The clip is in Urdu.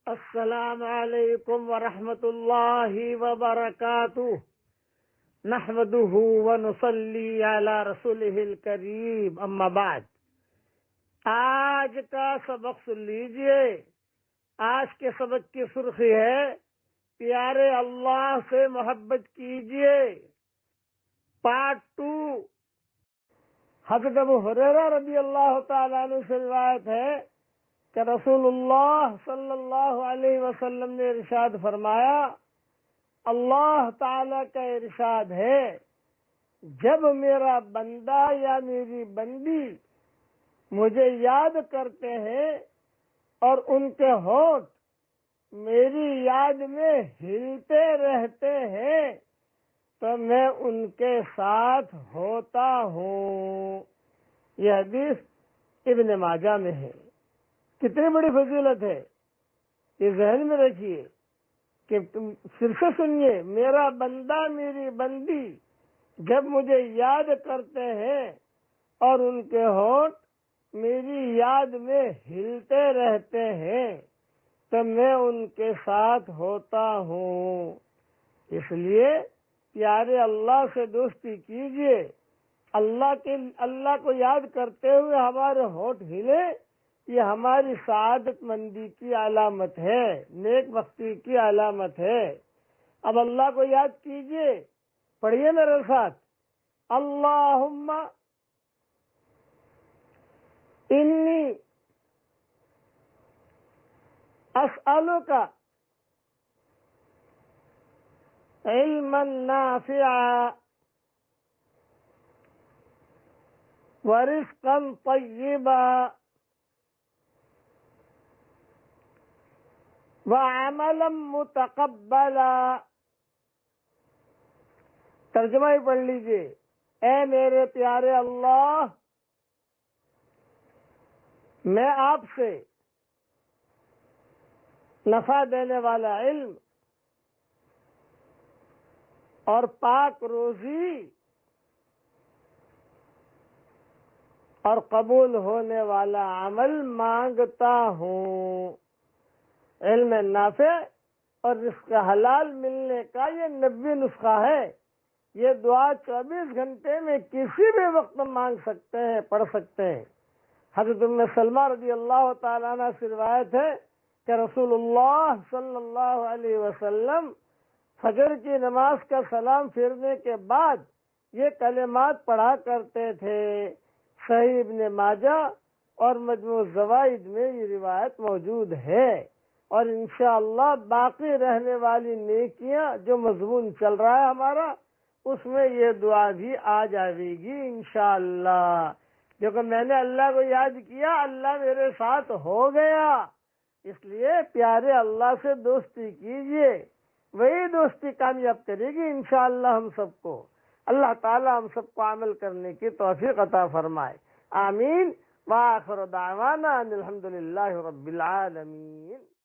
السلام علیکم ورحمۃ اللہ وبرکاتہ نحمده ونصلی علی رسولہ الکریم اما بعد۔ آج کا سبق سن لیجئے۔ آج کے سبق کی سرخی ہے پیارے اللہ سے محبت کیجئے، پارٹ 2۔ حضرت ابو ہریرہ رضی اللہ تعالیٰ عنہ سے روایت ہے کہ رسول اللہ صلی اللہ علیہ وسلم نے ارشاد فرمایا، اللہ تعالی کا ارشاد ہے، جب میرا بندہ یا میری بندی مجھے یاد کرتے ہیں اور ان کے ہونٹ میری یاد میں ہلتے رہتے ہیں تو میں ان کے ساتھ ہوتا ہوں۔ یہ حدیث ابن ماجہ میں ہے۔ کتنی بڑی فضیلت ہے، یہ ذہن میں رکھیے کہ تم پھر سے سنیے، میرا بندہ میری بندی جب مجھے یاد کرتے ہیں اور ان کے ہونٹ میری یاد میں ہلتے رہتے ہیں تو میں ان کے ساتھ ہوتا ہوں۔ اس لیے پیارے اللہ سے دوستی کیجئے۔ اللہ کو یاد کرتے ہوئے ہمارے ہونٹ ہلے، یہ ہماری سعادت مندی کی علامت ہے، نیک بختی کی علامت ہے۔ اب اللہ کو یاد کیجئے، پڑھیے میرے ساتھ، اللہم انی اسألک علما نافعا ورزقا طیبا وعملا متقبلا۔ ترجمہ ہی پڑھ لیجئے۔ اے میرے پیارے اللہ، میں آپ سے نفع دینے والا علم اور پاک روزی اور قبول ہونے والا عمل مانگتا ہوں۔ علم نافع اور رزق حلال ملنے کا یہ 90 نسخہ ہے۔ یہ دعا 24 گھنٹے میں کسی بھی وقت مانگ سکتے ہیں، پڑھ سکتے ہیں۔ حضرت ام سلمہ رضی اللہ تعالیٰ عنہ سے روایت ہے کہ رسول اللہ صلی اللہ علیہ وسلم فجر کی نماز کا سلام پھیرنے کے بعد یہ کلمات پڑھا کرتے تھے۔ صحیح ابن ماجہ اور مجموع الزوائد میں یہ روایت موجود ہے، اور انشاءاللہ باقی رہنے والی نیکیاں جو مضمون چل رہا ہے ہمارا، اس میں یہ دعا بھی آ جائے گی انشاءاللہ۔ کیونکہ میں نے اللہ کو یاد کیا، اللہ میرے ساتھ ہو گیا۔ اس لیے پیارے اللہ سے دوستی کیجئے، وہی دوستی کامیاب کرے گی انشاءاللہ ہم سب کو۔ اللہ تعالی ہم سب کو عمل کرنے کی توفیق عطا فرمائے، آمین۔ وآخر دعوانا ان الحمدللہ رب العالمین۔